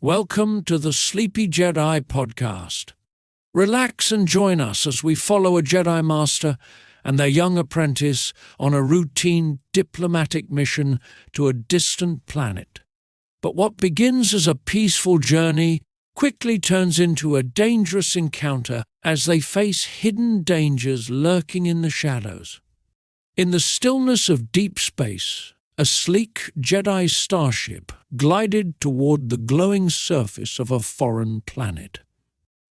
Welcome to the Sleepy Jedi podcast. Relax and join us as we follow a Jedi Master and their young apprentice on a routine diplomatic mission to a distant planet. But what begins as a peaceful journey quickly turns into a dangerous encounter as they face hidden dangers lurking in the shadows. In the stillness of deep space, a sleek Jedi starship glided toward the glowing surface of a foreign planet.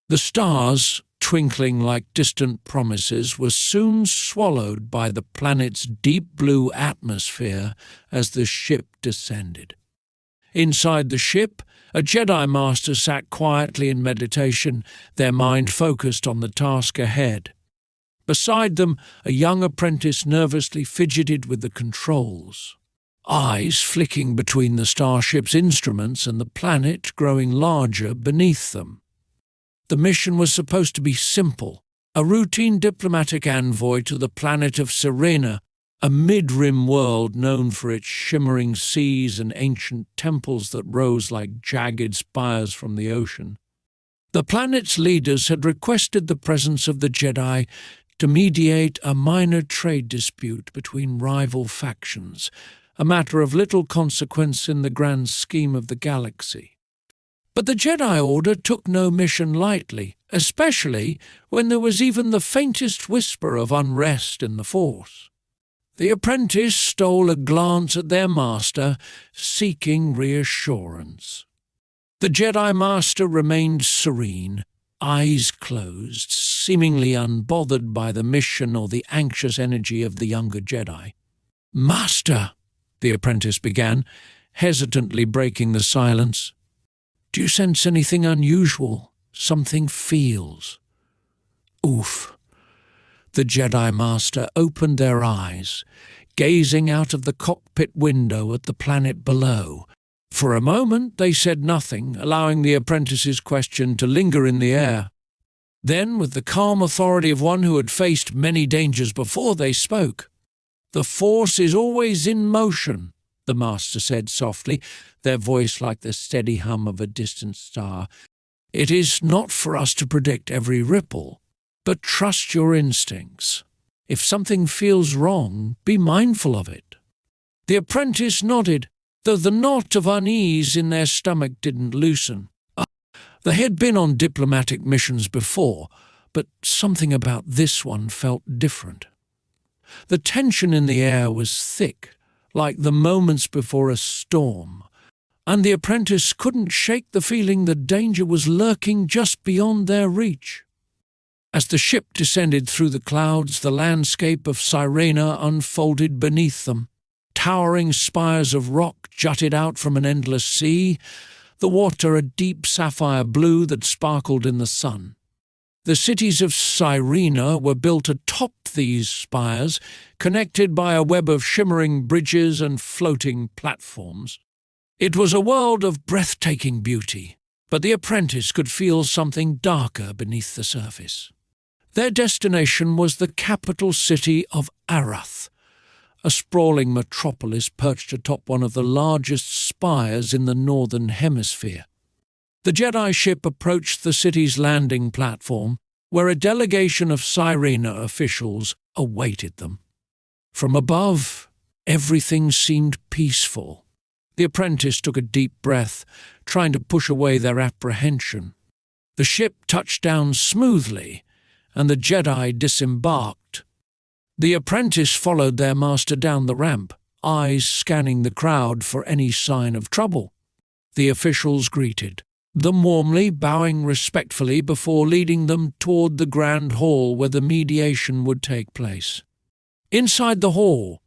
The stars, twinkling like distant promises, were soon swallowed by the planet's deep blue atmosphere as the ship descended. Inside the ship, a Jedi Master sat quietly in meditation, their mind focused on the task ahead. Beside them, a young apprentice nervously fidgeted with the controls, eyes flicking between the starship's instruments and the planet growing larger beneath them. The mission was supposed to be simple, a routine diplomatic envoy to the planet of Serena, a mid-rim world known for its shimmering seas and ancient temples that rose like jagged spires from the ocean. The planet's leaders had requested the presence of the Jedi to mediate a minor trade dispute between rival factions, a matter of little consequence in the grand scheme of the galaxy. But the Jedi Order took no mission lightly, especially when there was even the faintest whisper of unrest in the Force. The apprentice stole a glance at their master, seeking reassurance. The Jedi Master remained serene, eyes closed, seemingly unbothered by the mission or the anxious energy of the younger Jedi. "Master," the apprentice began, hesitantly breaking the silence. "Do you sense anything unusual? Something feels?" "Oof." The Jedi Master opened their eyes, gazing out of the cockpit window at the planet below. For a moment they said nothing, allowing the apprentice's question to linger in the air. Then, with the calm authority of one who had faced many dangers before, they spoke. "The Force is always in motion," the Master said softly, their voice like the steady hum of a distant star. "It is not for us to predict every ripple, but trust your instincts. If something feels wrong, be mindful of it." The apprentice nodded, though the knot of unease in their stomach didn't loosen. They had been on diplomatic missions before, but something about this one felt different. The tension in the air was thick, like the moments before a storm, and the apprentice couldn't shake the feeling that danger was lurking just beyond their reach. As the ship descended through the clouds, the landscape of Serena unfolded beneath them. Towering spires of rock jutted out from an endless sea, the water a deep sapphire blue that sparkled in the sun. The cities of Serena were built atop these spires, connected by a web of shimmering bridges and floating platforms. It was a world of breathtaking beauty, but the apprentice could feel something darker beneath the surface. Their destination was the capital city of Arath, a sprawling metropolis perched atop one of the largest spires in the northern hemisphere. The Jedi ship approached the city's landing platform, where a delegation of Serena officials awaited them. From above, everything seemed peaceful. The apprentice took a deep breath, trying to push away their apprehension. The ship touched down smoothly, and the Jedi disembarked. The apprentice followed their master down the ramp, eyes scanning the crowd for any sign of trouble. The officials greeted them warmly, bowing respectfully before leading them toward the grand hall where the mediation would take place. Inside the hall,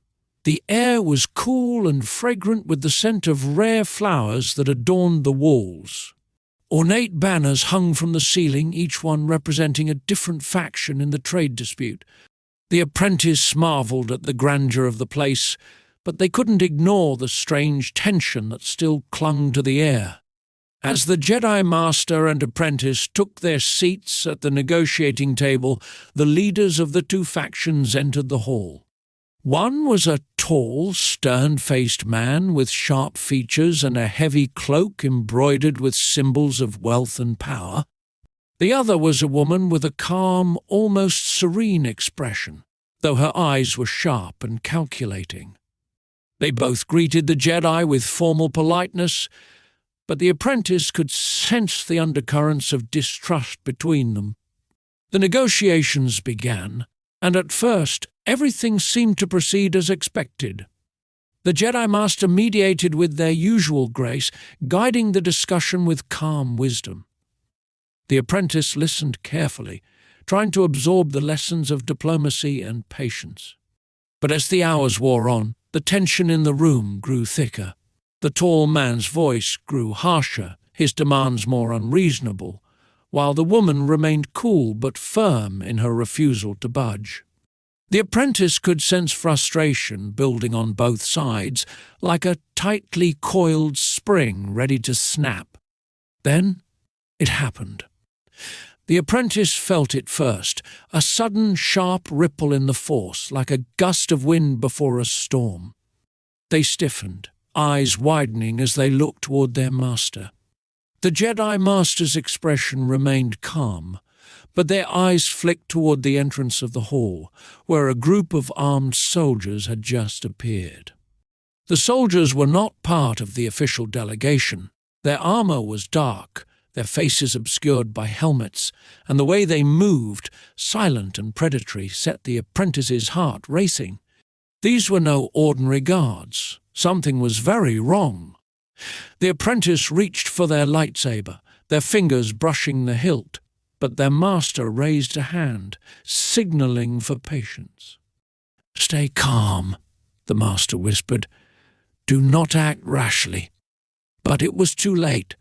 the air was cool and fragrant with the scent of rare flowers that adorned the walls. Ornate banners hung from the ceiling, each one representing a different faction in the trade dispute. The apprentice marveled at the grandeur of the place, but they couldn't ignore the strange tension that still clung to the air. As the Jedi Master and apprentice took their seats at the negotiating table, the leaders of the two factions entered the hall. One was a tall, stern-faced man with sharp features and a heavy cloak embroidered with symbols of wealth and power. The other was a woman with a calm, almost serene expression, though her eyes were sharp and calculating. They both greeted the Jedi with formal politeness, but the apprentice could sense the undercurrents of distrust between them. The negotiations began, and at first everything seemed to proceed as expected. The Jedi Master mediated with their usual grace, guiding the discussion with calm wisdom. The apprentice listened carefully, trying to absorb the lessons of diplomacy and patience. But as the hours wore on, the tension in the room grew thicker. The tall man's voice grew harsher, his demands more unreasonable, while the woman remained cool but firm in her refusal to budge. The apprentice could sense frustration building on both sides, like a tightly coiled spring ready to snap. Then it happened. The apprentice felt it first, a sudden sharp ripple in the force, like a gust of wind before a storm. They stiffened, eyes widening as they looked toward their master. The Jedi Master's expression remained calm, but their eyes flicked toward the entrance of the hall, where a group of armed soldiers had just appeared. The soldiers were not part of the official delegation. Their armor was dark, their faces obscured by helmets, and the way they moved, silent and predatory, set the apprentice's heart racing. These were no ordinary guards. Something was very wrong. The apprentice reached for their lightsaber, their fingers brushing the hilt, but their master raised a hand, signaling for patience. "Stay calm," the master whispered. "Do not act rashly." But it was too late.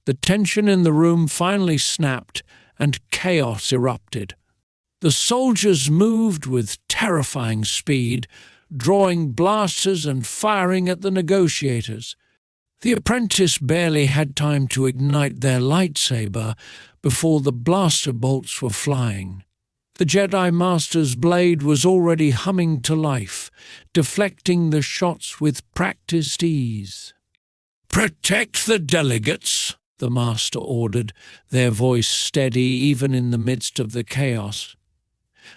The tension in the room finally snapped, and chaos erupted. The soldiers moved with terrifying speed, drawing blasters and firing at the negotiators. The apprentice barely had time to ignite their lightsaber before the blaster bolts were flying. The Jedi Master's blade was already humming to life, deflecting the shots with practiced ease. "Protect the delegates," the Master ordered, their voice steady even in the midst of the chaos.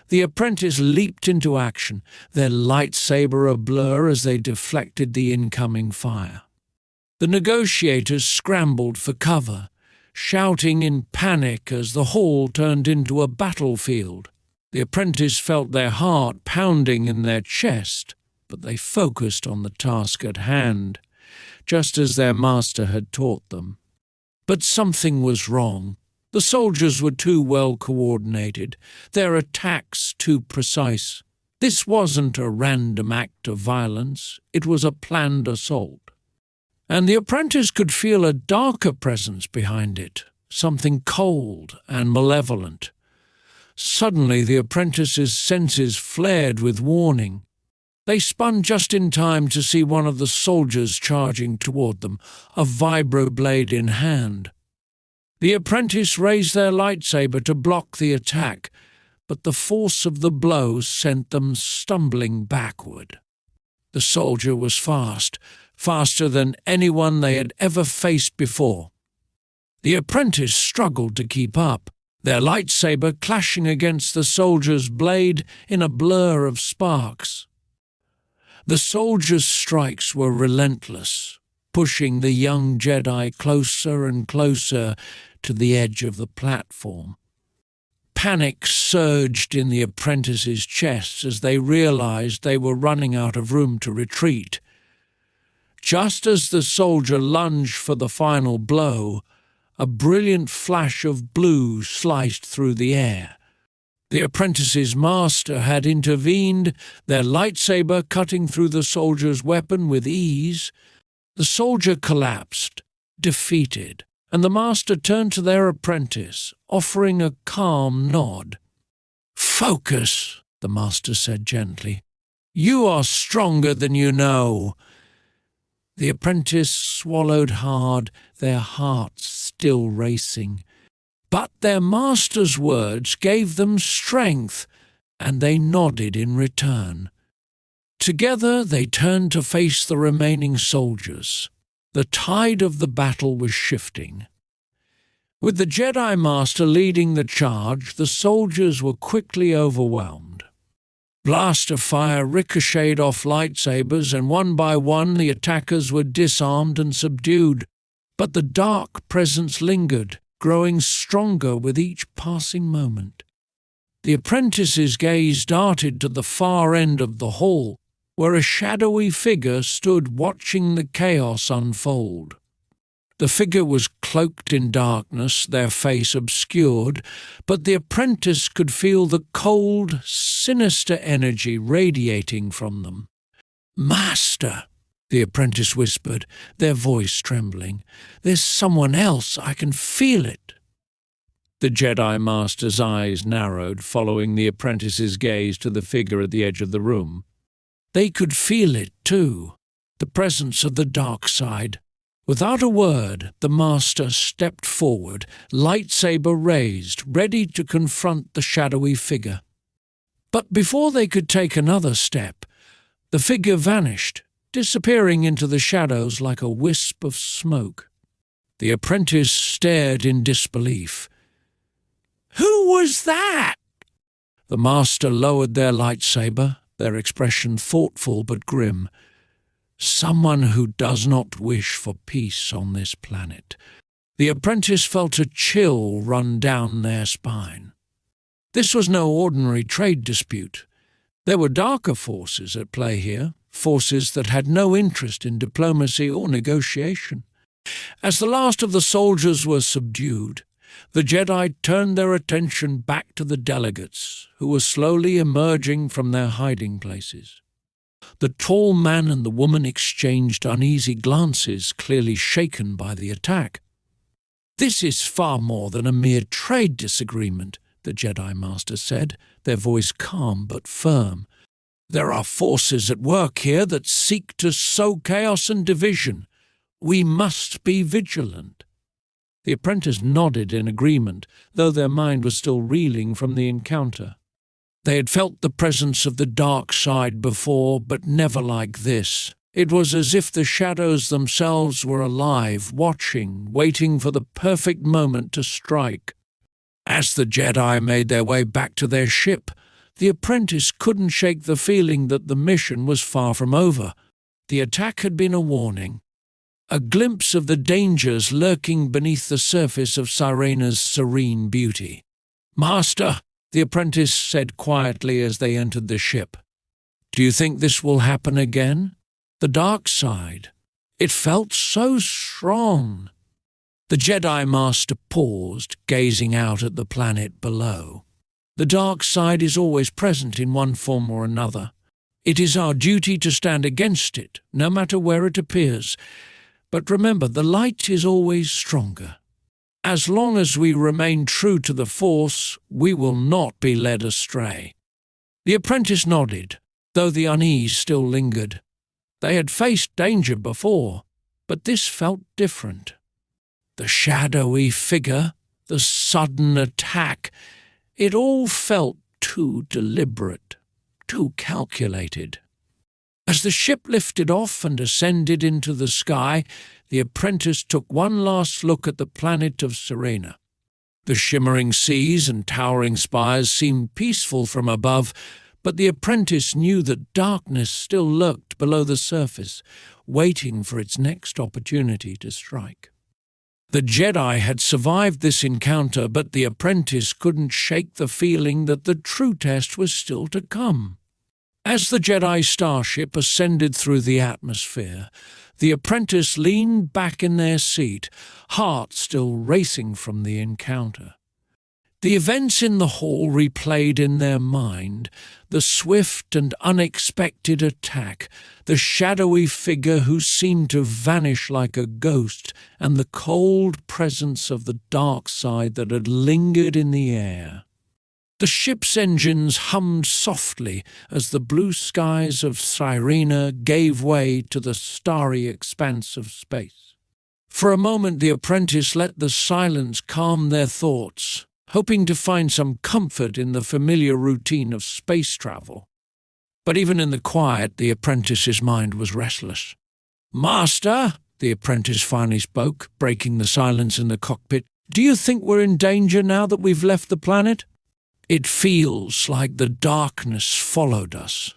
The apprentice leaped into action, their lightsaber a blur as they deflected the incoming fire. The negotiators scrambled for cover, shouting in panic as the hall turned into a battlefield. The apprentice felt their heart pounding in their chest, but they focused on the task at hand, just as their master had taught them. But something was wrong. The soldiers were too well coordinated, their attacks too precise. This wasn't a random act of violence, it was a planned assault. And the apprentice could feel a darker presence behind it, something cold and malevolent. Suddenly the apprentice's senses flared with warning. They spun just in time to see one of the soldiers charging toward them, a vibroblade in hand. The apprentice raised their lightsaber to block the attack, but the force of the blow sent them stumbling backward. The soldier was fast, faster than anyone they had ever faced before. The apprentice struggled to keep up, their lightsaber clashing against the soldier's blade in a blur of sparks. The soldier's strikes were relentless, pushing the young Jedi closer and closer to the edge of the platform. Panic surged in the apprentice's chest as they realized they were running out of room to retreat. Just as the soldier lunged for the final blow, a brilliant flash of blue sliced through the air. The apprentice's master had intervened, their lightsaber cutting through the soldier's weapon with ease. The soldier collapsed, defeated, and the master turned to their apprentice, offering a calm nod. "Focus," the master said gently. "You are stronger than you know." The apprentice swallowed hard, their hearts still racing. But their master's words gave them strength, and they nodded in return. Together they turned to face the remaining soldiers. The tide of the battle was shifting. With the Jedi Master leading the charge, the soldiers were quickly overwhelmed. Blaster fire ricocheted off lightsabers, and one by one the attackers were disarmed and subdued. But the dark presence lingered, growing stronger with each passing moment. The apprentice's gaze darted to the far end of the hall, where a shadowy figure stood watching the chaos unfold. The figure was cloaked in darkness, their face obscured, but the apprentice could feel the cold, sinister energy radiating from them. "Master," the apprentice whispered, their voice trembling. "There's someone else, I can feel it." The Jedi Master's eyes narrowed, following the apprentice's gaze to the figure at the edge of the room. They could feel it too, the presence of the dark side. Without a word, the Master stepped forward, lightsaber raised, ready to confront the shadowy figure. But before they could take another step, the figure vanished, disappearing into the shadows like a wisp of smoke. The apprentice stared in disbelief. "Who was that?" The Master lowered their lightsaber, their expression thoughtful but grim. "Someone who does not wish for peace on this planet." The apprentice felt a chill run down their spine. This was no ordinary trade dispute. There were darker forces at play here, forces that had no interest in diplomacy or negotiation. As the last of the soldiers were subdued, the Jedi turned their attention back to the delegates, who were slowly emerging from their hiding places. The tall man and the woman exchanged uneasy glances, clearly shaken by the attack. "This is far more than a mere trade disagreement," the Jedi Master said, their voice calm but firm. "There are forces at work here that seek to sow chaos and division. We must be vigilant." The apprentice nodded in agreement, though their mind was still reeling from the encounter. They had felt the presence of the dark side before, but never like this. It was as if the shadows themselves were alive, watching, waiting for the perfect moment to strike. As the Jedi made their way back to their ship, the apprentice couldn't shake the feeling that the mission was far from over. The attack had been a warning, a glimpse of the dangers lurking beneath the surface of Sirena's serene beauty. "Master," the apprentice said quietly as they entered the ship, "do you think this will happen again? The dark side. It felt so strong." The Jedi Master paused, gazing out at the planet below. "The dark side is always present in one form or another. It is our duty to stand against it, no matter where it appears. But remember, the light is always stronger. As long as we remain true to the Force, we will not be led astray." The apprentice nodded, though the unease still lingered. They had faced danger before, but this felt different. The shadowy figure, the sudden attack, it all felt too deliberate, too calculated. As the ship lifted off and ascended into the sky, the apprentice took one last look at the planet of Sirena. The shimmering seas and towering spires seemed peaceful from above, but the apprentice knew that darkness still lurked below the surface, waiting for its next opportunity to strike. The Jedi had survived this encounter, but the apprentice couldn't shake the feeling that the true test was still to come. As the Jedi starship ascended through the atmosphere, the apprentice leaned back in their seat, heart still racing from the encounter. The events in the hall replayed in their mind, the swift and unexpected attack, the shadowy figure who seemed to vanish like a ghost, and the cold presence of the dark side that had lingered in the air. The ship's engines hummed softly as the blue skies of Sirena gave way to the starry expanse of space. For a moment the apprentice let the silence calm their thoughts, hoping to find some comfort in the familiar routine of space travel. But even in the quiet, the apprentice's mind was restless. "Master," the apprentice finally spoke, breaking the silence in the cockpit, "do you think we're in danger now that we've left the planet?" "It feels like the darkness followed us."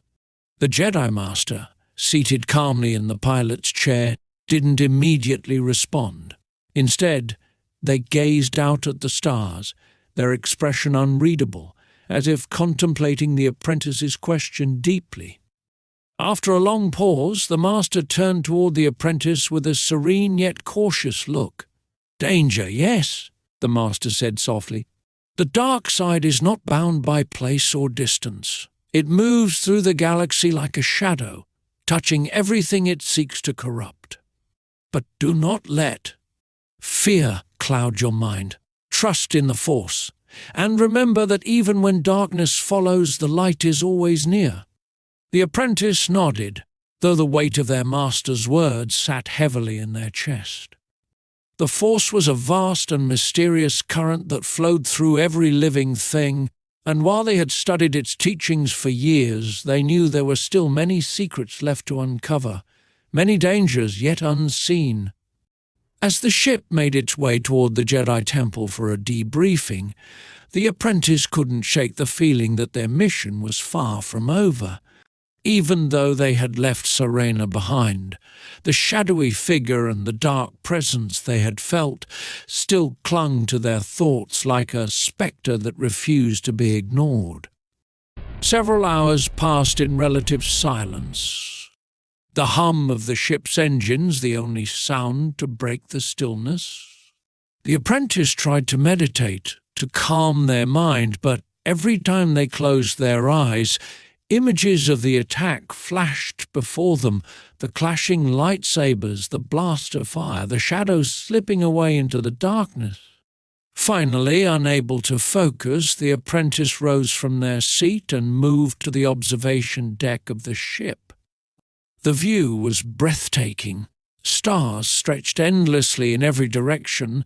The Jedi Master, seated calmly in the pilot's chair, didn't immediately respond. Instead, they gazed out at the stars, their expression unreadable, as if contemplating the apprentice's question deeply. After a long pause, the master turned toward the apprentice with a serene yet cautious look. "Danger, yes," the master said softly. "The dark side is not bound by place or distance. It moves through the galaxy like a shadow, touching everything it seeks to corrupt. But do not let fear cloud your mind. Trust in the Force, and remember that even when darkness follows, the light is always near." The apprentice nodded, though the weight of their master's words sat heavily in their chest. The Force was a vast and mysterious current that flowed through every living thing, and while they had studied its teachings for years, they knew there were still many secrets left to uncover, many dangers yet unseen. As the ship made its way toward the Jedi Temple for a debriefing, the apprentice couldn't shake the feeling that their mission was far from over. Even though they had left Serena behind, the shadowy figure and the dark presence they had felt still clung to their thoughts like a spectre that refused to be ignored. Several hours passed in relative silence. The hum of the ship's engines, the only sound to break the stillness. The apprentice tried to meditate, to calm their mind, but every time they closed their eyes, images of the attack flashed before them, the clashing lightsabers, the blast of fire, the shadows slipping away into the darkness. Finally, unable to focus, the apprentice rose from their seat and moved to the observation deck of the ship. The view was breathtaking. Stars stretched endlessly in every direction,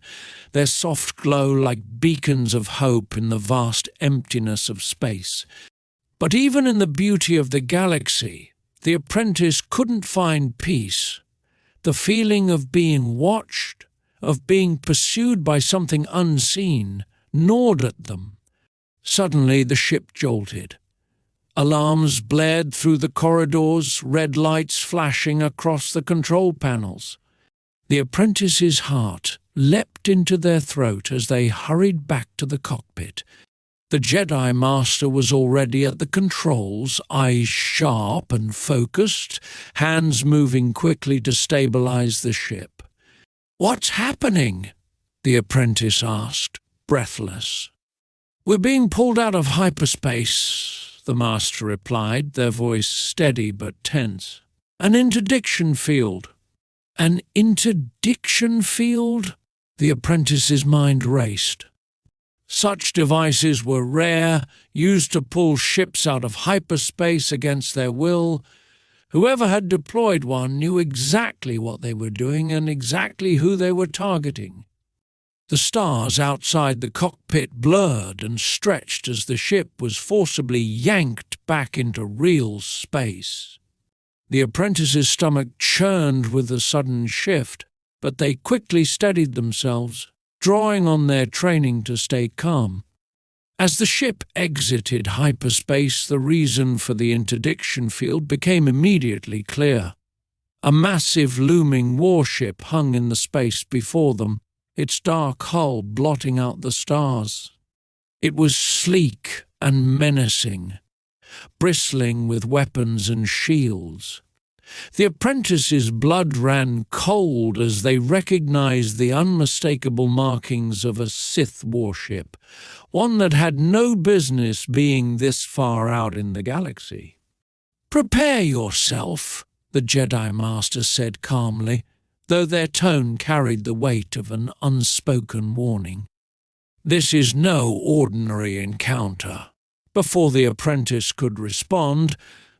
their soft glow like beacons of hope in the vast emptiness of space. But even in the beauty of the galaxy, the apprentice couldn't find peace. The feeling of being watched, of being pursued by something unseen, gnawed at them. Suddenly the ship jolted. Alarms blared through the corridors, red lights flashing across the control panels. The apprentice's heart leapt into their throat as they hurried back to the cockpit. The Jedi Master was already at the controls, eyes sharp and focused, hands moving quickly to stabilize the ship. "What's happening?" the apprentice asked, breathless. "We're being pulled out of hyperspace," the Master replied, their voice steady but tense. "An interdiction field." "An interdiction field?" The apprentice's mind raced. Such devices were rare, used to pull ships out of hyperspace against their will. Whoever had deployed one knew exactly what they were doing and exactly who they were targeting. The stars outside the cockpit blurred and stretched as the ship was forcibly yanked back into real space. The apprentice's stomach churned with the sudden shift, but they quickly steadied themselves, drawing on their training to stay calm. As the ship exited hyperspace, the reason for the interdiction field became immediately clear. A massive looming warship hung in the space before them, its dark hull blotting out the stars. It was sleek and menacing, bristling with weapons and shields. The apprentices' blood ran cold as they recognized the unmistakable markings of a Sith warship, one that had no business being this far out in the galaxy. "Prepare yourself," the Jedi Master said calmly, though their tone carried the weight of an unspoken warning. "This is no ordinary encounter." Before the apprentice could respond,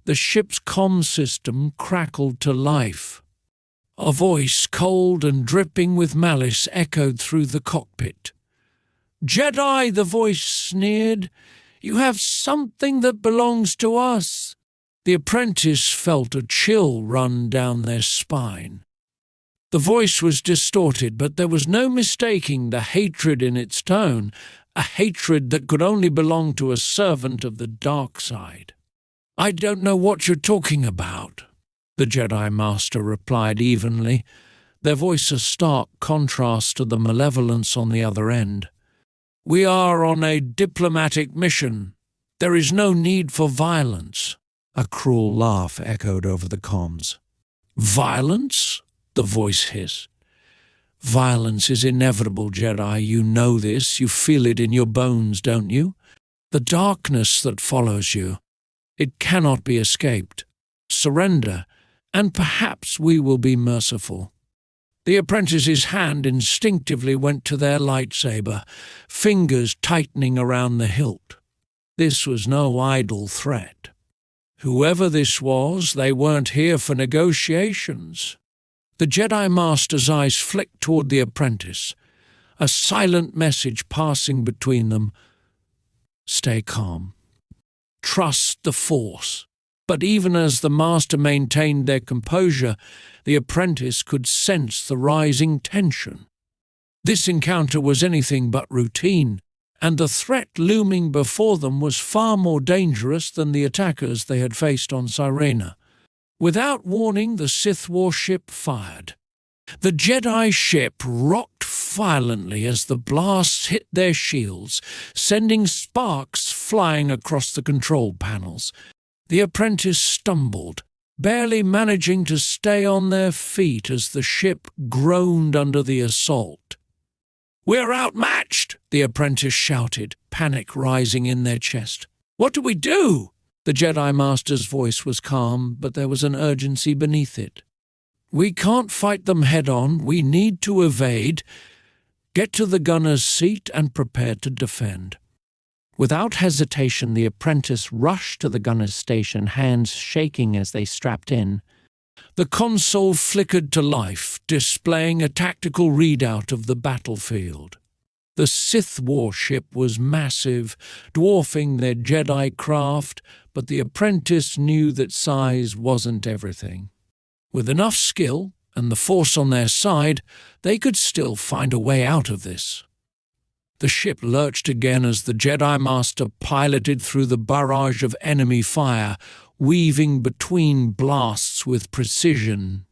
the ship's comm system crackled to life. A voice, cold and dripping with malice, echoed through the cockpit. "Jedi," the voice sneered, "you have something that belongs to us." The apprentice felt a chill run down their spine. The voice was distorted, but there was no mistaking the hatred in its tone, a hatred that could only belong to a servant of the dark side. "I don't know what you're talking about," the Jedi Master replied evenly, their voice a stark contrast to the malevolence on the other end. "We are on a diplomatic mission. There is no need for violence." A cruel laugh echoed over the comms. "Violence?" the voice hissed. "Violence is inevitable, Jedi. You know this. You feel it in your bones, don't you? The darkness that follows you. It cannot be escaped. Surrender, and perhaps we will be merciful." The apprentice's hand instinctively went to their lightsaber, fingers tightening around the hilt. This was no idle threat. Whoever this was, they weren't here for negotiations. The Jedi Master's eyes flicked toward the apprentice, a silent message passing between them. Stay calm. Trust the Force. But even as the Master maintained their composure, the apprentice could sense the rising tension. This encounter was anything but routine, and the threat looming before them was far more dangerous than the attackers they had faced on Sirena. Without warning, the Sith warship fired. The Jedi ship rocked violently as the blasts hit their shields, sending sparks flying across the control panels. The apprentice stumbled, barely managing to stay on their feet as the ship groaned under the assault. "We're outmatched!" the apprentice shouted, panic rising in their chest. "What do we do?" The Jedi Master's voice was calm, but there was an urgency beneath it. "We can't fight them head-on. We need to evade. Get to the gunner's seat and prepare to defend." Without hesitation, the apprentice rushed to the gunner's station, hands shaking as they strapped in. The console flickered to life, displaying a tactical readout of the battlefield. The Sith warship was massive, dwarfing their Jedi craft, but the apprentice knew that size wasn't everything. With enough skill and the Force on their side, they could still find a way out of this. The ship lurched again as the Jedi Master piloted through the barrage of enemy fire, weaving between blasts with precision.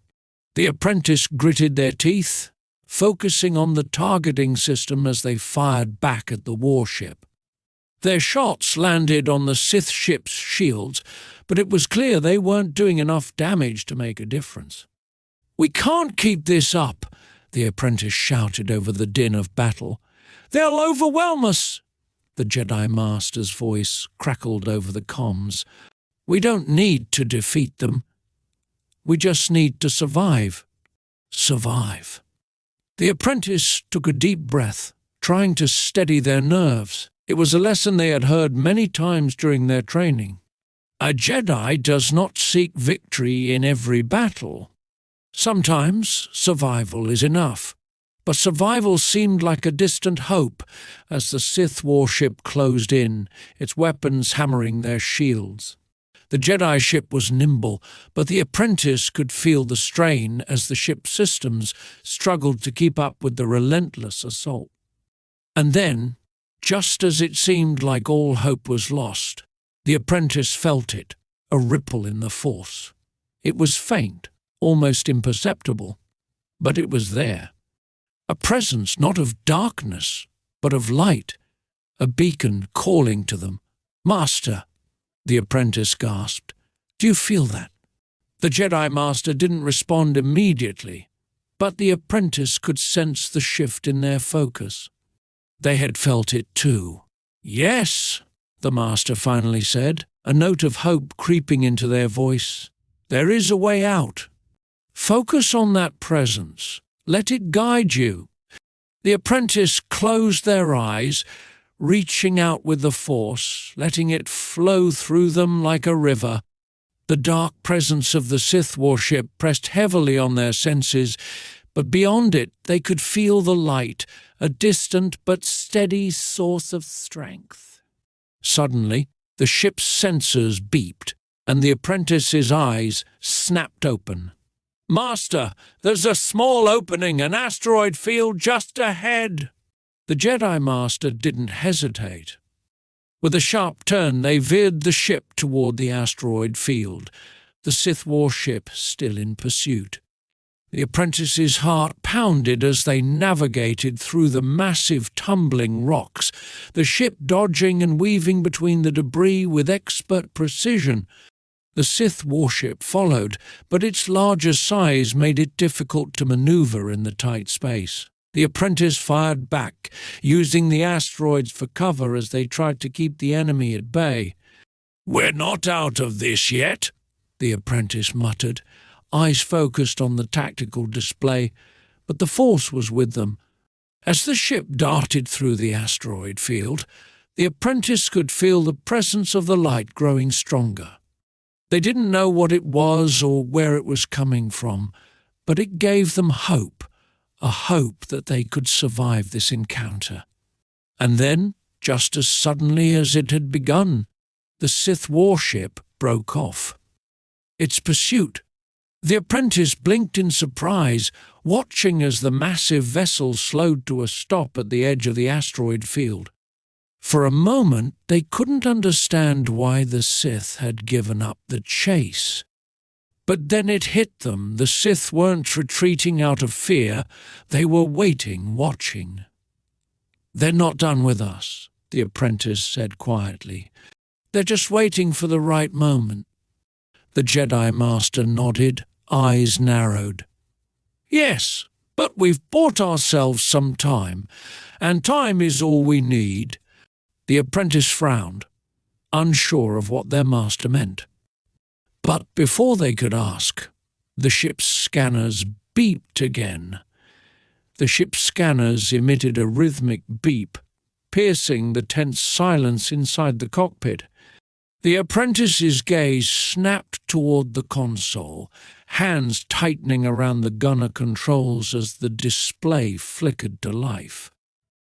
The apprentice gritted their teeth, focusing on the targeting system as they fired back at the warship. Their shots landed on the Sith ship's shields, but it was clear they weren't doing enough damage to make a difference. "We can't keep this up," the apprentice shouted over the din of battle. "They'll overwhelm us!" The Jedi Master's voice crackled over the comms. "We don't need to defeat them. We just need to survive. Survive." The apprentice took a deep breath, trying to steady their nerves. It was a lesson they had heard many times during their training. A Jedi does not seek victory in every battle. Sometimes survival is enough. But survival seemed like a distant hope as the Sith warship closed in, its weapons hammering their shields. The Jedi ship was nimble, but the apprentice could feel the strain as the ship's systems struggled to keep up with the relentless assault. And then, just as it seemed like all hope was lost, the apprentice felt it, a ripple in the Force. It was faint, almost imperceptible, but it was there. A presence not of darkness, but of light, a beacon calling to them. "Master," the apprentice gasped. "Do you feel that?" The Jedi Master didn't respond immediately, but the apprentice could sense the shift in their focus. They had felt it too. "Yes," the Master finally said, a note of hope creeping into their voice. "There is a way out. Focus on that presence. Let it guide you." The apprentice closed their eyes, reaching out with the Force, letting it flow through them like a river. The dark presence of the Sith warship pressed heavily on their senses, but beyond it they could feel the light, a distant but steady source of strength. Suddenly, the ship's sensors beeped. and the apprentice's eyes snapped open. "Master, there's a small opening, an asteroid field just ahead." The Jedi Master didn't hesitate. With a sharp turn, they veered the ship toward the asteroid field, the Sith warship still in pursuit. The apprentice's heart pounded as they navigated through the massive tumbling rocks, the ship dodging and weaving between the debris with expert precision. The Sith warship followed, but its larger size made it difficult to maneuver in the tight space. The apprentice fired back, using the asteroids for cover as they tried to keep the enemy at bay. "We're not out of this yet," the apprentice muttered, eyes focused on the tactical display, but the Force was with them. As the ship darted through the asteroid field, the apprentice could feel the presence of the light growing stronger. They didn't know what it was or where it was coming from, but it gave them hope, a hope that they could survive this encounter. And then, just as suddenly as it had begun, the Sith warship broke off. Its pursuit. The apprentice blinked in surprise, watching as the massive vessel slowed to a stop at the edge of the asteroid field. For a moment, they couldn't understand why the Sith had given up the chase. But then it hit them. The Sith weren't retreating out of fear. They were waiting, watching. "They're not done with us," the apprentice said quietly. "They're just waiting for the right moment." The Jedi Master nodded, eyes narrowed. "Yes, but we've bought ourselves some time, and time is all we need." The apprentice frowned, unsure of what their master meant. But before they could ask, the ship's scanners beeped again. The ship's scanners emitted a rhythmic beep, piercing the tense silence inside the cockpit. The apprentice's gaze snapped toward the console, hands tightening around the gunner controls as the display flickered to life.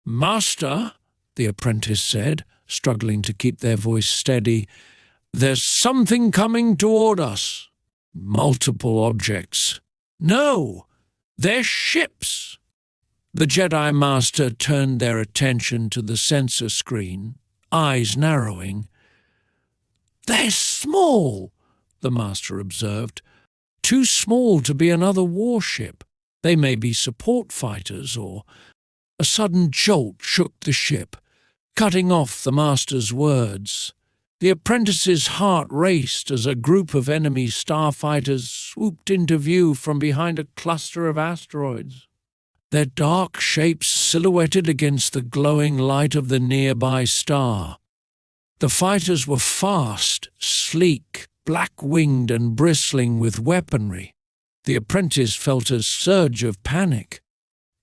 "Master," the apprentice said, struggling to keep their voice steady, "there's something coming toward us." "Multiple objects." "No, they're ships." The Jedi Master turned their attention to the sensor screen, eyes narrowing. "They're small," the Master observed. "Too small to be another warship. They may be support fighters or—" A sudden jolt shook the ship, cutting off the Master's words. The apprentice's heart raced as a group of enemy starfighters swooped into view from behind a cluster of asteroids. Their dark shapes silhouetted against the glowing light of the nearby star. The fighters were fast, sleek, black-winged and bristling with weaponry. The apprentice felt a surge of panic.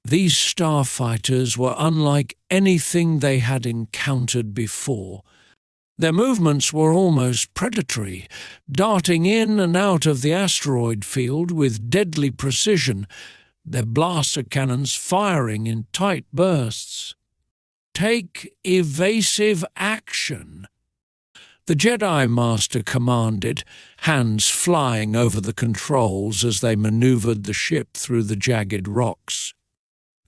These starfighters were unlike anything they had encountered before. Their movements were almost predatory, darting in and out of the asteroid field with deadly precision, their blaster cannons firing in tight bursts. "Take evasive action," the Jedi Master commanded, hands flying over the controls as they maneuvered the ship through the jagged rocks.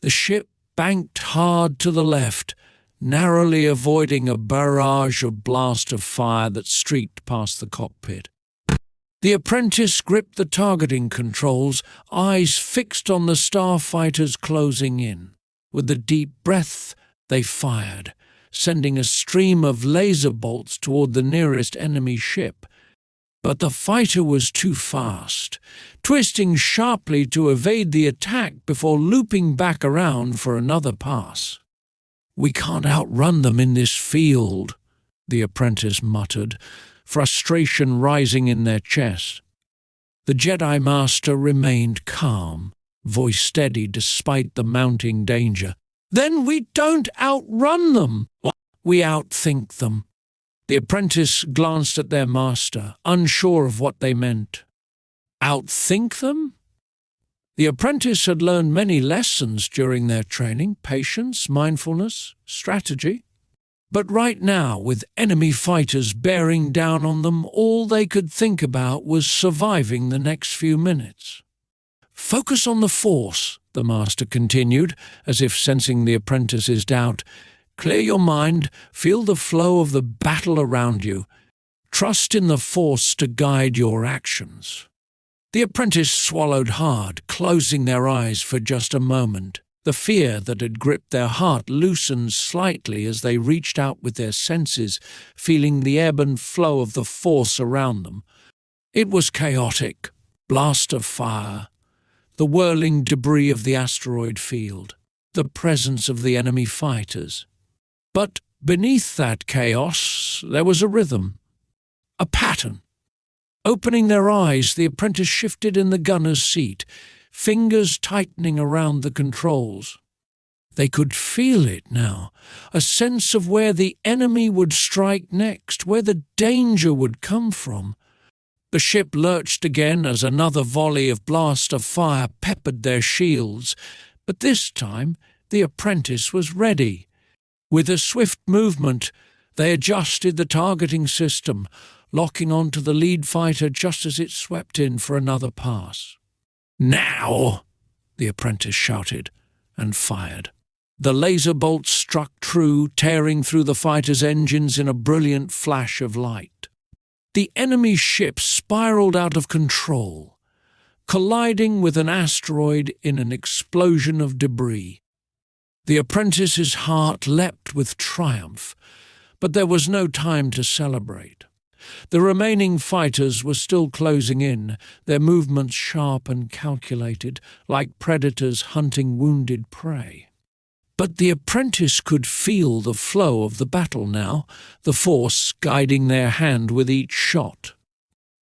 The ship banked hard to the left, narrowly avoiding a barrage of blaster fire that streaked past the cockpit. The apprentice gripped the targeting controls, eyes fixed on the starfighters closing in. With a deep breath, they fired, sending a stream of laser bolts toward the nearest enemy ship. But the fighter was too fast, twisting sharply to evade the attack before looping back around for another pass. "We can't outrun them in this field," the apprentice muttered, frustration rising in their chest. The Jedi Master remained calm, voice steady despite the mounting danger. "Then we don't outrun them. We outthink them." The apprentice glanced at their master, unsure of what they meant. Outthink them? The apprentice had learned many lessons during their training: patience, mindfulness, strategy. But right now, with enemy fighters bearing down on them, all they could think about was surviving the next few minutes. "Focus on the Force," the Master continued, as if sensing the apprentice's doubt. "Clear your mind, feel the flow of the battle around you. Trust in the Force to guide your actions." The apprentice swallowed hard, closing their eyes for just a moment. The fear that had gripped their heart loosened slightly as they reached out with their senses, feeling the ebb and flow of the Force around them. It was chaotic. Blast of fire, the whirling debris of the asteroid field, the presence of the enemy fighters. But beneath that chaos, there was a rhythm, a pattern. Opening their eyes, the apprentice shifted in the gunner's seat, fingers tightening around the controls. They could feel it now, a sense of where the enemy would strike next, where the danger would come from. The ship lurched again as another volley of blast of fire peppered their shields, but this time the apprentice was ready. With a swift movement, they adjusted the targeting system, locking onto the lead fighter just as it swept in for another pass. "Now!" the apprentice shouted, and fired. The laser bolts struck true, tearing through the fighter's engines in a brilliant flash of light. The enemy ship spiraled out of control, colliding with an asteroid in an explosion of debris. The apprentice's heart leapt with triumph, but there was no time to celebrate. The remaining fighters were still closing in, their movements sharp and calculated, like predators hunting wounded prey. But the apprentice could feel the flow of the battle now, the Force guiding their hand with each shot.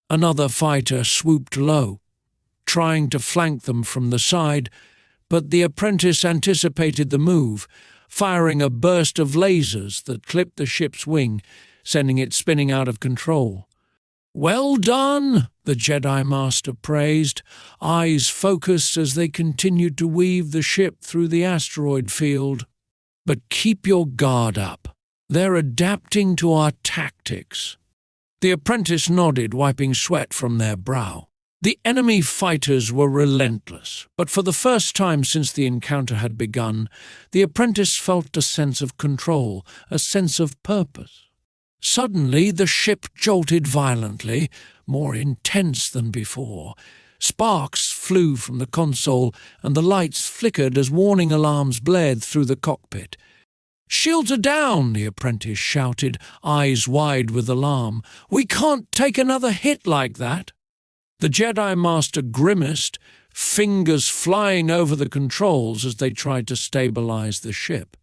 Another fighter swooped low, trying to flank them from the side, but the apprentice anticipated the move, firing a burst of lasers that clipped the ship's wing, sending it spinning out of control. "Well done," the Jedi Master praised, eyes focused as they continued to weave the ship through the asteroid field. "But keep your guard up. They're adapting to our tactics." The apprentice nodded, wiping sweat from their brow. The enemy fighters were relentless, but for the first time since the encounter had begun, the apprentice felt a sense of control, a sense of purpose. Suddenly the ship jolted violently, more intense than before. Sparks flew from the console, and the lights flickered as warning alarms blared through the cockpit. "Shields are down!" the apprentice shouted, eyes wide with alarm. "We can't take another hit like that!" The Jedi Master grimaced, fingers flying over the controls as they tried to stabilize the ship.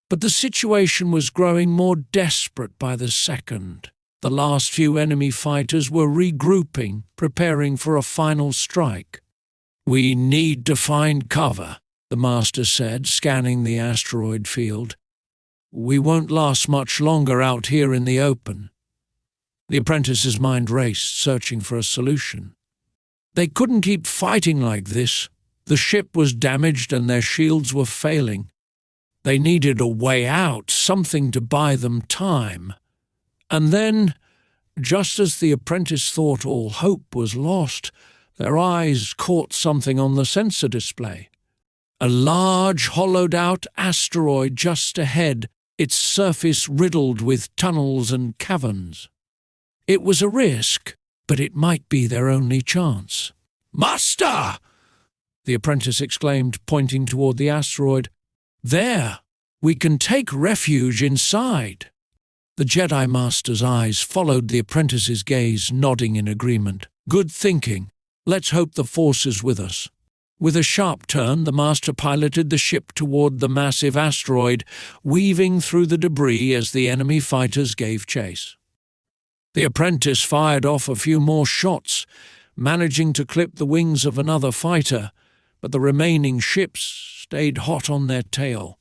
But the situation was growing more desperate by the second. The last few enemy fighters were regrouping, preparing for a final strike. "We need to find cover," the Master said, scanning the asteroid field. "We won't last much longer out here in the open." The apprentice's mind raced, searching for a solution. They couldn't keep fighting like this. The ship was damaged and their shields were failing. They needed a way out, something to buy them time. And then, just as the apprentice thought all hope was lost, their eyes caught something on the sensor display. A large, hollowed-out asteroid just ahead, its surface riddled with tunnels and caverns. It was a risk, but it might be their only chance. "Master!" the apprentice exclaimed, pointing toward the asteroid. "There! We can take refuge inside." The Jedi Master's eyes followed the apprentice's gaze, nodding in agreement. "Good thinking. Let's hope the Force is with us." With a sharp turn, the Master piloted the ship toward the massive asteroid, weaving through the debris as the enemy fighters gave chase. The apprentice fired off a few more shots, managing to clip the wings of another fighter, but the remaining ships stayed hot on their tail.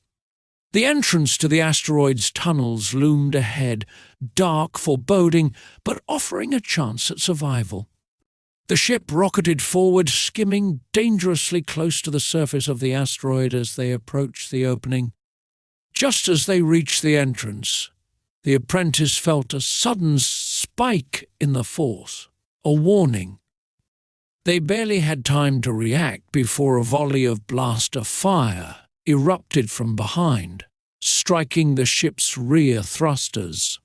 The entrance to the asteroid's tunnels loomed ahead, dark, foreboding, but offering a chance at survival. The ship rocketed forward, skimming dangerously close to the surface of the asteroid as they approached the opening. Just as they reached the entrance, the apprentice felt a sudden spike in the force, a warning. They barely had time to react before a volley of blaster fire erupted from behind, striking the ship's rear thrusters.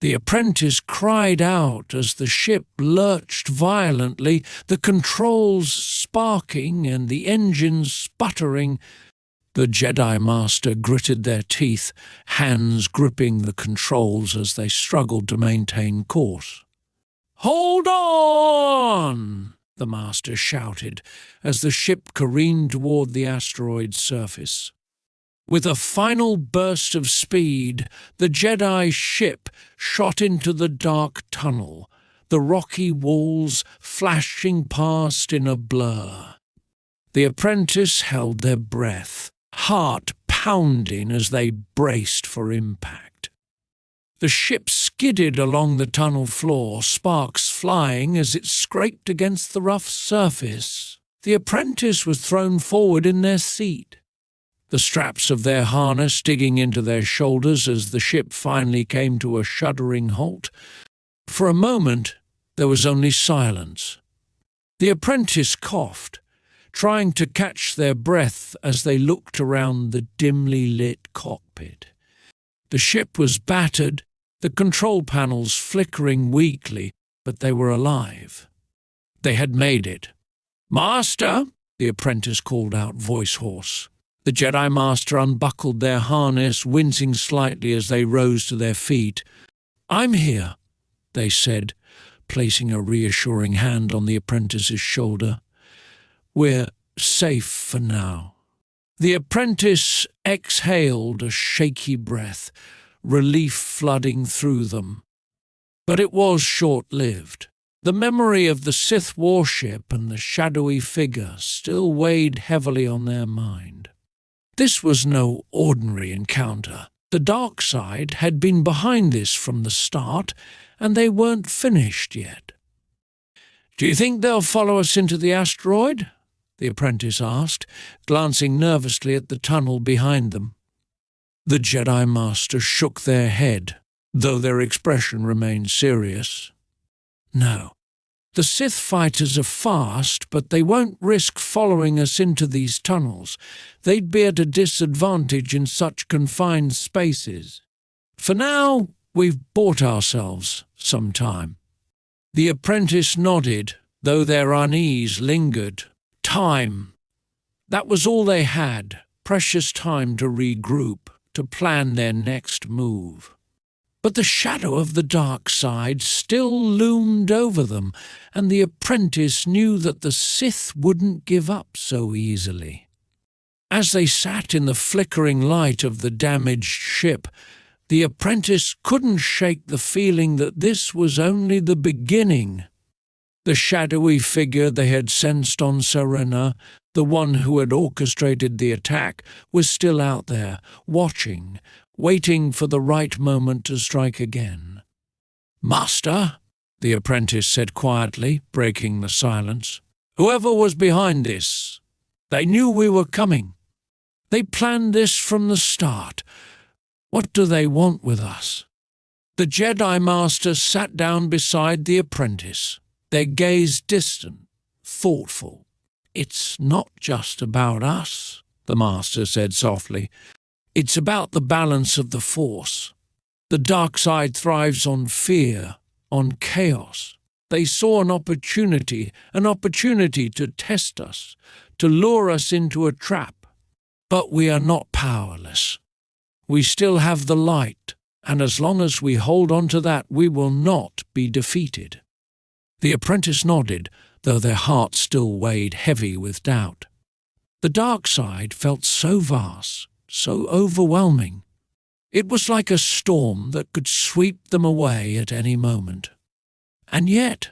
The apprentice cried out as the ship lurched violently, the controls sparking and the engines sputtering. The Jedi Master gritted their teeth, hands gripping the controls as they struggled to maintain course. "Hold on!" the Master shouted as the ship careened toward the asteroid's surface. With a final burst of speed, the Jedi ship shot into the dark tunnel, the rocky walls flashing past in a blur. The apprentice held their breath, heart pounding as they braced for impact. The ship skidded along the tunnel floor, sparks flying as it scraped against the rough surface. The apprentice was thrown forward in their seat, the straps of their harness digging into their shoulders as the ship finally came to a shuddering halt. For a moment, there was only silence. The apprentice coughed, trying to catch their breath as they looked around the dimly lit cockpit. The ship was battered, the control panels flickering weakly, but they were alive. They had made it. "Master!" the apprentice called out, voice hoarse. The Jedi Master unbuckled their harness, wincing slightly as they rose to their feet. "I'm here," they said, placing a reassuring hand on the apprentice's shoulder. "We're safe for now." The apprentice exhaled a shaky breath, relief flooding through them. But it was short-lived. The memory of the Sith warship and the shadowy figure still weighed heavily on their mind. This was no ordinary encounter. The dark side had been behind this from the start, and they weren't finished yet. "Do you think they'll follow us into the asteroid?" the apprentice asked, glancing nervously at the tunnel behind them. The Jedi Master shook their head, though their expression remained serious. "No. The Sith fighters are fast, but they won't risk following us into these tunnels. They'd be at a disadvantage in such confined spaces. For now, we've bought ourselves some time." The apprentice nodded, though their unease lingered. Time. That was all they had, precious time to regroup, to plan their next move. But the shadow of the dark side still loomed over them, and the apprentice knew that the Sith wouldn't give up so easily. As they sat in the flickering light of the damaged ship, the apprentice couldn't shake the feeling that this was only the beginning. The shadowy figure they had sensed on Serena, the one who had orchestrated the attack, was still out there, watching, waiting for the right moment to strike again. "Master," the apprentice said quietly, breaking the silence, "whoever was behind this, they knew we were coming. They planned this from the start. What do they want with us?" The Jedi Master sat down beside the apprentice, their gaze distant, thoughtful. "It's not just about us," the Master said softly. "It's about the balance of the Force. The dark side thrives on fear, on chaos. They saw an opportunity to test us, to lure us into a trap. But we are not powerless. We still have the light, and as long as we hold on to that, we will not be defeated." The apprentice nodded, though their hearts still weighed heavy with doubt. The dark side felt so vast, so overwhelming. It was like a storm that could sweep them away at any moment. And yet,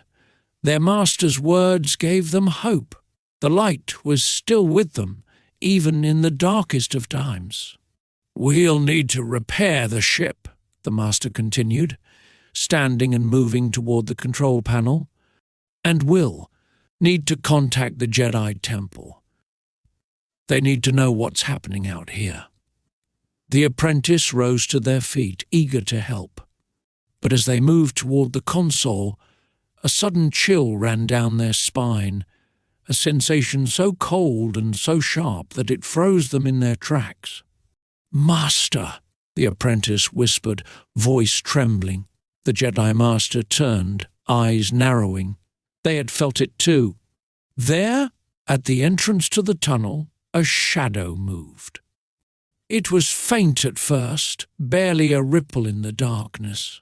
their master's words gave them hope. The light was still with them, even in the darkest of times. "We'll need to repair the ship," the master continued, standing and moving toward the control panel. "And will need to contact the Jedi Temple. They need to know what's happening out here." The apprentice rose to their feet, eager to help. But as they moved toward the console, a sudden chill ran down their spine, a sensation so cold and so sharp that it froze them in their tracks. "Master," the apprentice whispered, voice trembling. The Jedi Master turned, eyes narrowing. They had felt it too. There, at the entrance to the tunnel, a shadow moved. It was faint at first, barely a ripple in the darkness.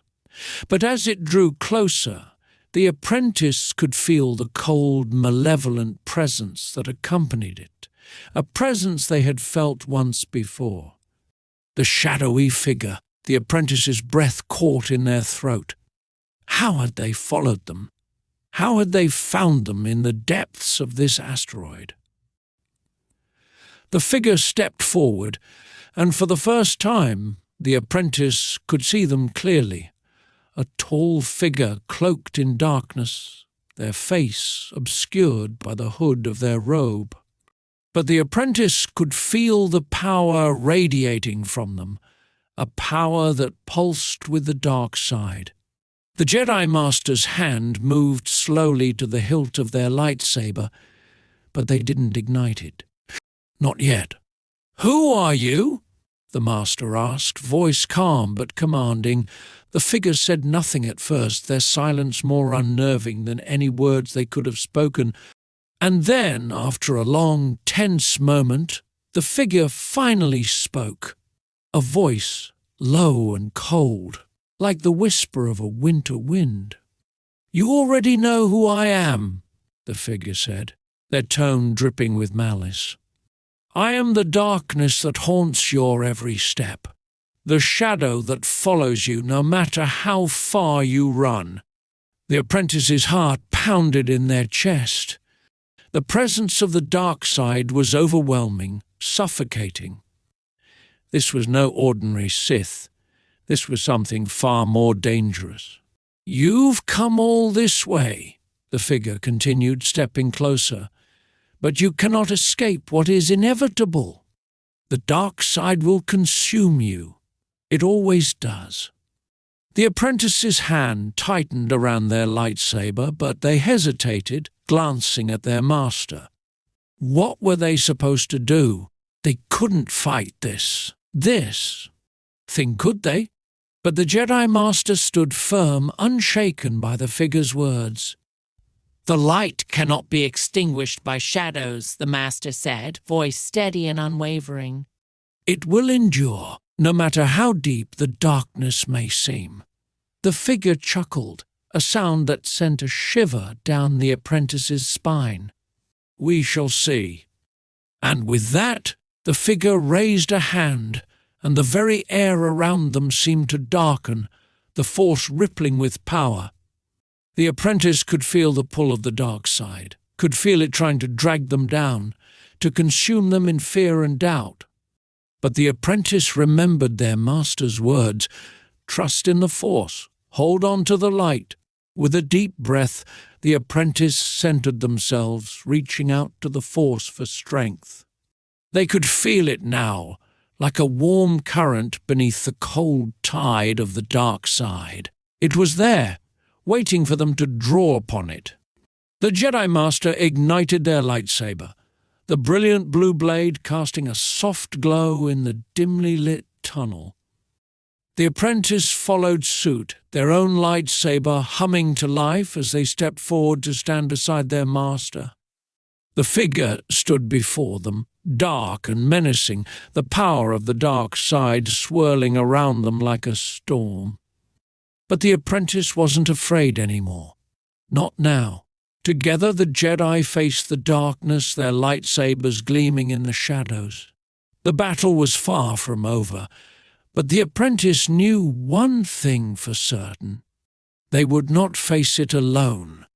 But as it drew closer, the apprentice could feel the cold, malevolent presence that accompanied it, a presence they had felt once before. The shadowy figure, the apprentice's breath caught in their throat. How had they followed them? How had they found them in the depths of this asteroid? The figure stepped forward, and for the first time the apprentice could see them clearly. A tall figure cloaked in darkness, their face obscured by the hood of their robe. But the apprentice could feel the power radiating from them, a power that pulsed with the dark side. The Jedi Master's hand moved slowly to the hilt of their lightsaber, but they didn't ignite it. Not yet. "Who are you?" the Master asked, voice calm but commanding. The figure said nothing at first, their silence more unnerving than any words they could have spoken. And then, after a long, tense moment, the figure finally spoke. A voice, low and cold, like the whisper of a winter wind. "You already know who I am," the figure said, their tone dripping with malice. "I am the darkness that haunts your every step, the shadow that follows you no matter how far you run." The apprentice's heart pounded in their chest. The presence of the dark side was overwhelming, suffocating. This was no ordinary Sith. This was something far more dangerous. "You've come all this way," the figure continued, stepping closer, "but you cannot escape what is inevitable. The dark side will consume you. It always does." The apprentice's hand tightened around their lightsaber, but they hesitated, glancing at their master. What were they supposed to do? They couldn't fight this thing, could they? But the Jedi Master stood firm, unshaken by the figure's words. "The light cannot be extinguished by shadows," the Master said, voice steady and unwavering. "It will endure, no matter how deep the darkness may seem." The figure chuckled, a sound that sent a shiver down the apprentice's spine. "We shall see." And with that, the figure raised a hand, and the very air around them seemed to darken, the force rippling with power. The apprentice could feel the pull of the dark side, could feel it trying to drag them down, to consume them in fear and doubt. But the apprentice remembered their master's words, "Trust in the Force, hold on to the light." With a deep breath, the apprentice centered themselves, reaching out to the Force for strength. They could feel it now, like a warm current beneath the cold tide of the dark side. It was there, waiting for them to draw upon it. The Jedi Master ignited their lightsaber, the brilliant blue blade casting a soft glow in the dimly lit tunnel. The apprentice followed suit, their own lightsaber humming to life as they stepped forward to stand beside their master. The figure stood before them, dark and menacing, the power of the dark side swirling around them like a storm. But the apprentice wasn't afraid anymore. Not now. Together the Jedi faced the darkness, their lightsabers gleaming in the shadows. The battle was far from over, but the apprentice knew one thing for certain. They would not face it alone.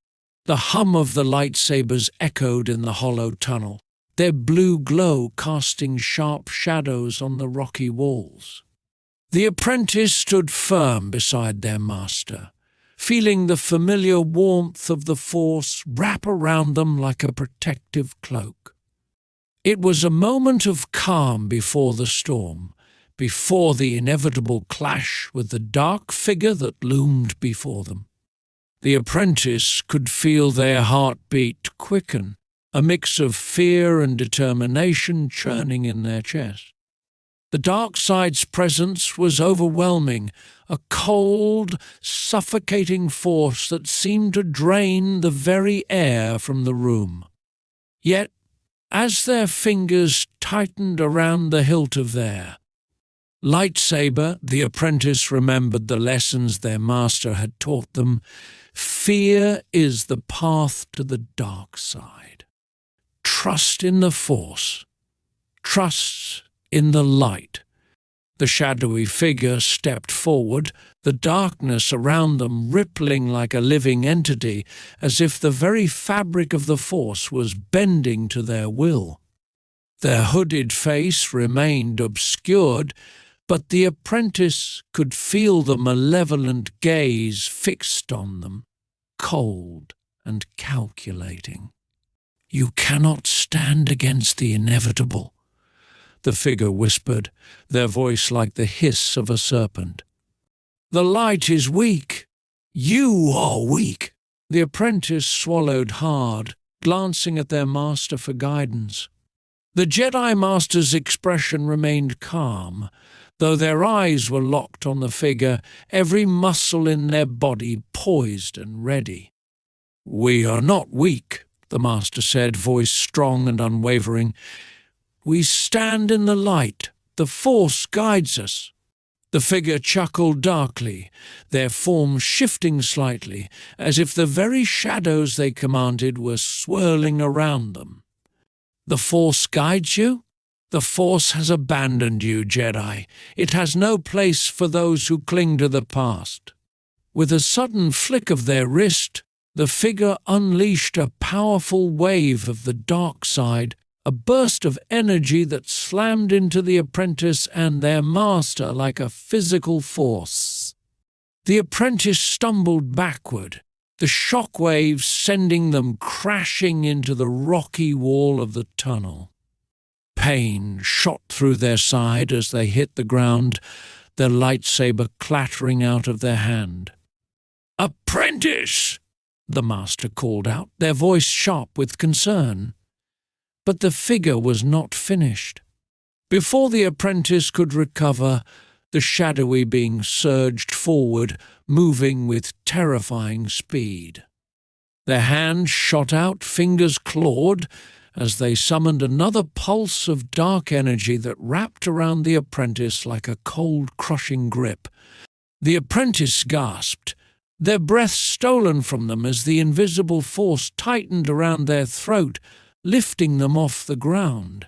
The hum of the lightsabers echoed in the hollow tunnel, their blue glow casting sharp shadows on the rocky walls. The apprentice stood firm beside their master, feeling the familiar warmth of the Force wrap around them like a protective cloak. It was a moment of calm before the storm, before the inevitable clash with the dark figure that loomed before them. The apprentice could feel their heartbeat quicken, a mix of fear and determination churning in their chest. The dark side's presence was overwhelming, a cold, suffocating force that seemed to drain the very air from the room. Yet, as their fingers tightened around the hilt of their lightsaber, the apprentice remembered the lessons their master had taught them. Fear is the path to the dark side. Trust in the Force. Trust in the light. The shadowy figure stepped forward, the darkness around them rippling like a living entity, as if the very fabric of the Force was bending to their will. Their hooded face remained obscured, but the apprentice could feel the malevolent gaze fixed on them, cold and calculating. "You cannot stand against the inevitable," the figure whispered, their voice like the hiss of a serpent. "The light is weak. You are weak." The apprentice swallowed hard, glancing at their master for guidance. The Jedi Master's expression remained calm, though their eyes were locked on the figure, every muscle in their body poised and ready. "We are not weak," the Master said, voice strong and unwavering. "We stand in the light. The Force guides us." The figure chuckled darkly, their form shifting slightly, as if the very shadows they commanded were swirling around them. "The Force guides you? The Force has abandoned you, Jedi. It has no place for those who cling to the past." With a sudden flick of their wrist, the figure unleashed a powerful wave of the dark side, a burst of energy that slammed into the apprentice and their master like a physical force. The apprentice stumbled backward, the shock waves sending them crashing into the rocky wall of the tunnel. Pain shot through their side as they hit the ground, their lightsaber clattering out of their hand. "Apprentice!" the master called out, their voice sharp with concern. But the figure was not finished. Before the apprentice could recover, the shadowy being surged forward, moving with terrifying speed. Their hands shot out, fingers clawed, as they summoned another pulse of dark energy that wrapped around the apprentice like a cold, crushing grip. The apprentice gasped, their breath stolen from them as the invisible force tightened around their throat, lifting them off the ground.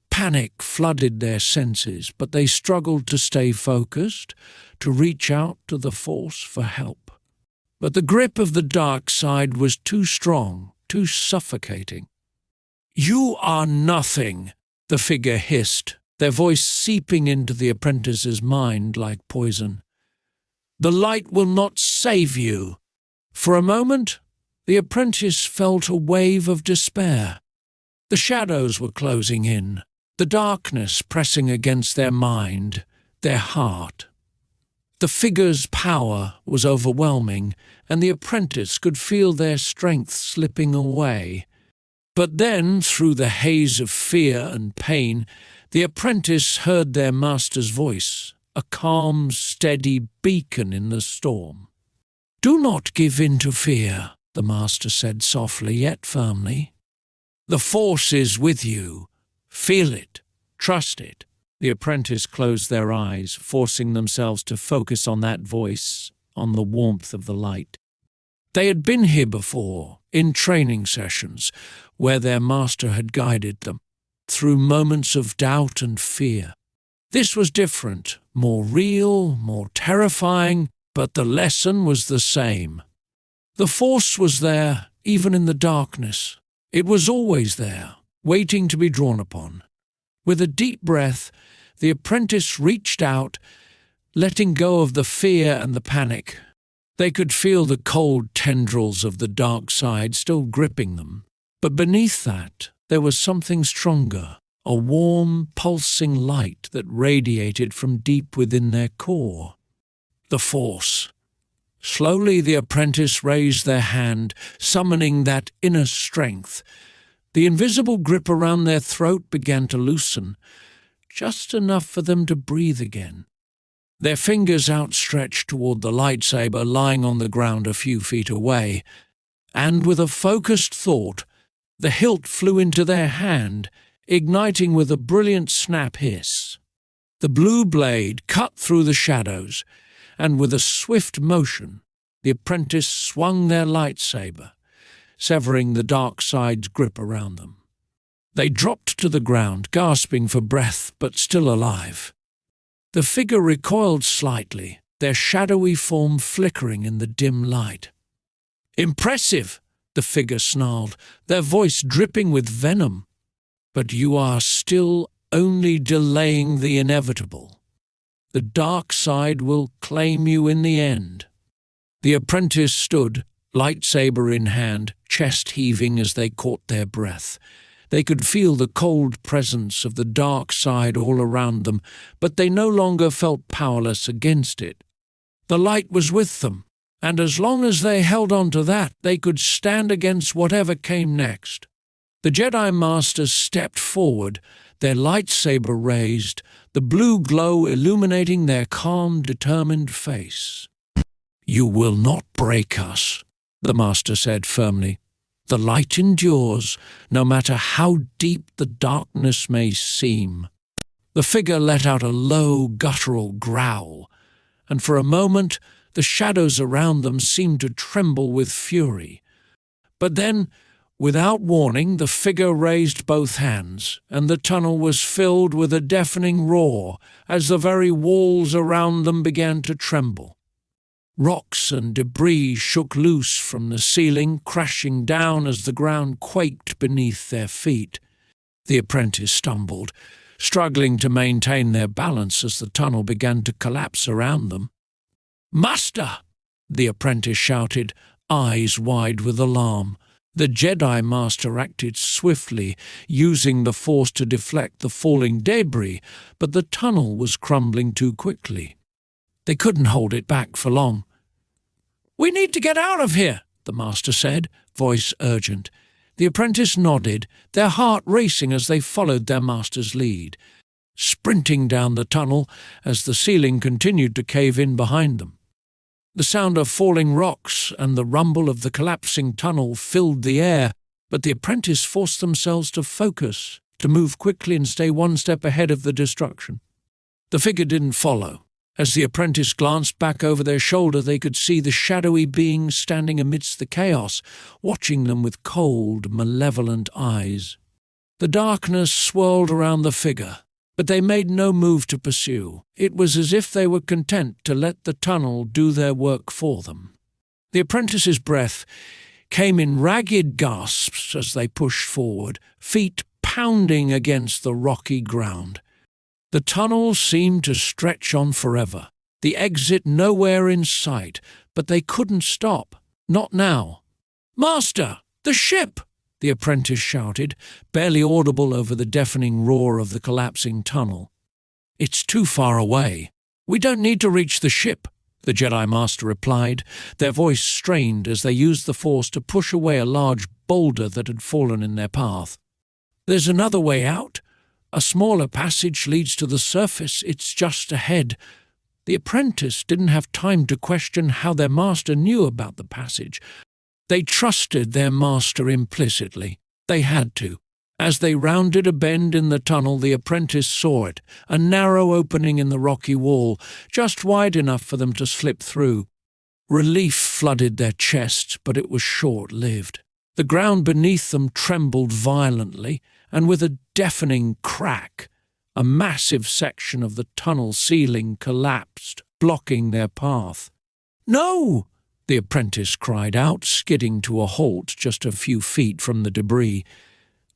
Panic flooded their senses, but they struggled to stay focused, to reach out to the Force for help. But the grip of the dark side was too strong, too suffocating. "You are nothing," the figure hissed, their voice seeping into the apprentice's mind like poison. "The light will not save you." For a moment, the apprentice felt a wave of despair. The shadows were closing in, the darkness pressing against their mind, their heart. The figure's power was overwhelming, and the apprentice could feel their strength slipping away. But then, through the haze of fear and pain, the apprentice heard their master's voice, a calm, steady beacon in the storm. "Do not give in to fear," the master said softly yet firmly. "The Force is with you. Feel it. Trust it." The apprentice closed their eyes, forcing themselves to focus on that voice, on the warmth of the light. They had been here before, in training sessions, where their master had guided them, through moments of doubt and fear. This was different, more real, more terrifying, but the lesson was the same. The Force was there, even in the darkness. It was always there, waiting to be drawn upon. With a deep breath, the apprentice reached out, letting go of the fear and the panic. They could feel the cold tendrils of the dark side still gripping them, but beneath that there was something stronger, a warm, pulsing light that radiated from deep within their core. The Force. Slowly the apprentice raised their hand, summoning that inner strength. The invisible grip around their throat began to loosen, just enough for them to breathe again. Their fingers outstretched toward the lightsaber lying on the ground a few feet away, and with a focused thought, the hilt flew into their hand, igniting with a brilliant snap hiss. The blue blade cut through the shadows, and with a swift motion, the apprentice swung their lightsaber, severing the dark side's grip around them. They dropped to the ground, gasping for breath, but still alive. The figure recoiled slightly, their shadowy form flickering in the dim light. "Impressive," the figure snarled, their voice dripping with venom. "But you are still only delaying the inevitable. The dark side will claim you in the end." The apprentice stood, lightsaber in hand, chest heaving as they caught their breath. They could feel the cold presence of the dark side all around them, but they no longer felt powerless against it. The light was with them, and as long as they held on to that, they could stand against whatever came next. The Jedi Masters stepped forward, their lightsaber raised, the blue glow illuminating their calm, determined face. "You will not break us," the Master said firmly. "The light endures, no matter how deep the darkness may seem." The figure let out a low, guttural growl, and for a moment the shadows around them seemed to tremble with fury. But then, without warning, the figure raised both hands, and the tunnel was filled with a deafening roar as the very walls around them began to tremble. Rocks and debris shook loose from the ceiling, crashing down as the ground quaked beneath their feet. The apprentice stumbled, struggling to maintain their balance as the tunnel began to collapse around them. "Master!" the apprentice shouted, eyes wide with alarm. The Jedi Master acted swiftly, using the Force to deflect the falling debris, but the tunnel was crumbling too quickly. They couldn't hold it back for long. "We need to get out of here," the Master said, voice urgent. The apprentice nodded, their heart racing as they followed their Master's lead, sprinting down the tunnel as the ceiling continued to cave in behind them. The sound of falling rocks and the rumble of the collapsing tunnel filled the air, but the apprentice forced themselves to focus, to move quickly and stay one step ahead of the destruction. The figure didn't follow. As the apprentice glanced back over their shoulder, they could see the shadowy being standing amidst the chaos, watching them with cold, malevolent eyes. The darkness swirled around the figure, but they made no move to pursue. It was as if they were content to let the tunnel do their work for them. The apprentice's breath came in ragged gasps as they pushed forward, feet pounding against the rocky ground. The tunnel seemed to stretch on forever, the exit nowhere in sight, but they couldn't stop. Not now. "Master! The ship!" the apprentice shouted, barely audible over the deafening roar of the collapsing tunnel. "It's too far away. We don't need to reach the ship," the Jedi Master replied, their voice strained as they used the Force to push away a large boulder that had fallen in their path. "There's another way out. A smaller passage leads to the surface. It's just ahead." The apprentice didn't have time to question how their master knew about the passage. They trusted their master implicitly. They had to. As they rounded a bend in the tunnel, the apprentice saw it, a narrow opening in the rocky wall, just wide enough for them to slip through. Relief flooded their chests, but it was short-lived. The ground beneath them trembled violently, and with a deafening crack, a massive section of the tunnel ceiling collapsed, blocking their path. "No!" the apprentice cried out, skidding to a halt just a few feet from the debris.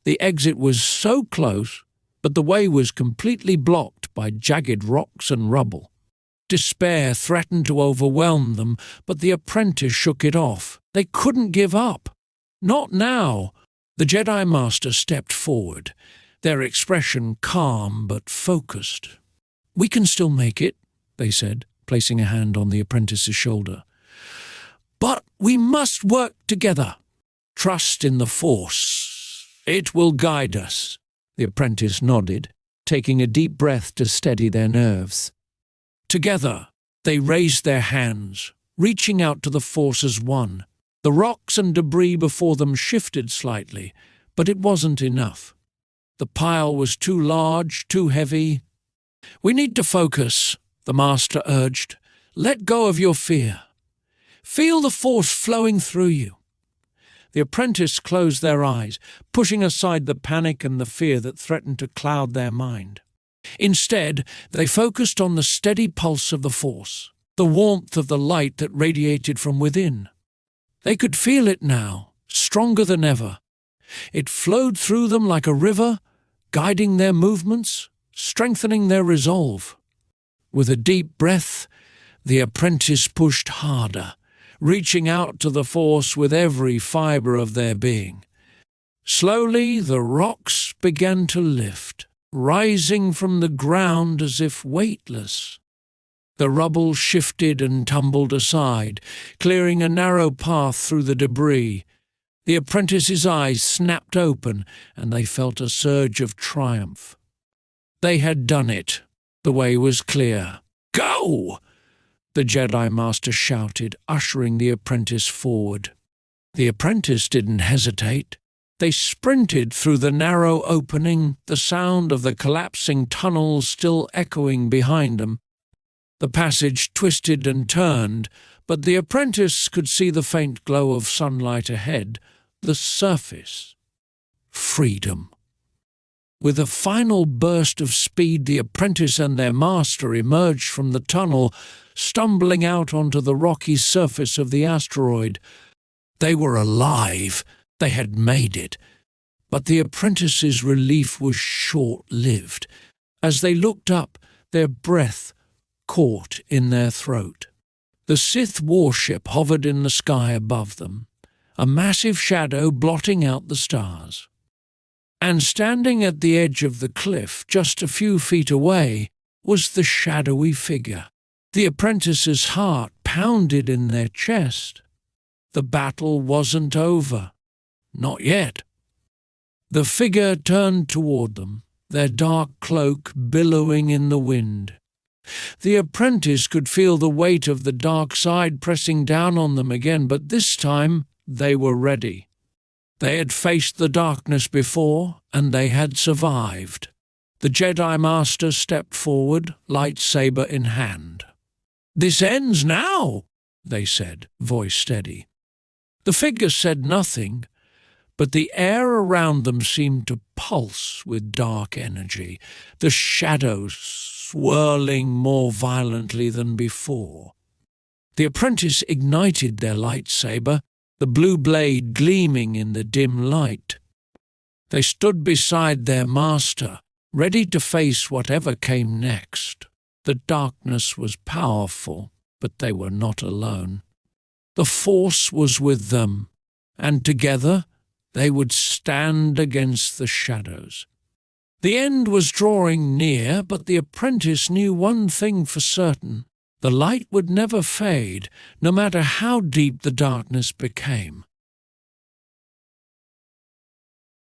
The exit was so close, but the way was completely blocked by jagged rocks and rubble. Despair threatened to overwhelm them, but the apprentice shook it off. They couldn't give up. Not now. The Jedi Master stepped forward, their expression calm but focused. "We can still make it," they said, placing a hand on the apprentice's shoulder. "But we must work together. Trust in the Force. It will guide us." The apprentice nodded, taking a deep breath to steady their nerves. Together, they raised their hands, reaching out to the Force as one. The rocks and debris before them shifted slightly, but it wasn't enough. The pile was too large, too heavy. "We need to focus," the Master urged. "Let go of your fear. Feel the Force flowing through you." The apprentice closed their eyes, pushing aside the panic and the fear that threatened to cloud their mind. Instead, they focused on the steady pulse of the Force, the warmth of the light that radiated from within. They could feel it now, stronger than ever. It flowed through them like a river, guiding their movements, strengthening their resolve. With a deep breath, the apprentice pushed harder, reaching out to the Force with every fibre of their being. Slowly, the rocks began to lift, rising from the ground as if weightless. The rubble shifted and tumbled aside, clearing a narrow path through the debris. The apprentice's eyes snapped open, and they felt a surge of triumph. They had done it. The way was clear. "Go!" the Jedi Master shouted, ushering the apprentice forward. The apprentice didn't hesitate. They sprinted through the narrow opening, the sound of the collapsing tunnel still echoing behind them. The passage twisted and turned, but the apprentice could see the faint glow of sunlight ahead, the surface. Freedom. With a final burst of speed, the apprentice and their master emerged from the tunnel, stumbling out onto the rocky surface of the asteroid. They were alive. They had made it. But the apprentice's relief was short-lived. As they looked up, their breath caught in their throat. The Sith warship hovered in the sky above them, a massive shadow blotting out the stars. And standing at the edge of the cliff, just a few feet away, was the shadowy figure. The apprentice's heart pounded in their chest. The battle wasn't over. Not yet. The figure turned toward them, their dark cloak billowing in the wind. The apprentice could feel the weight of the dark side pressing down on them again, but this time they were ready. They had faced the darkness before, and they had survived. The Jedi Master stepped forward, lightsaber in hand. "This ends now," they said, voice steady. The figure said nothing, but the air around them seemed to pulse with dark energy, the shadows swirling more violently than before. The apprentice ignited their lightsaber, the blue blade gleaming in the dim light. They stood beside their master, ready to face whatever came next. The darkness was powerful, but they were not alone. The Force was with them, and together they would stand against the shadows. The end was drawing near, but the apprentice knew one thing for certain. The light would never fade, no matter how deep the darkness became.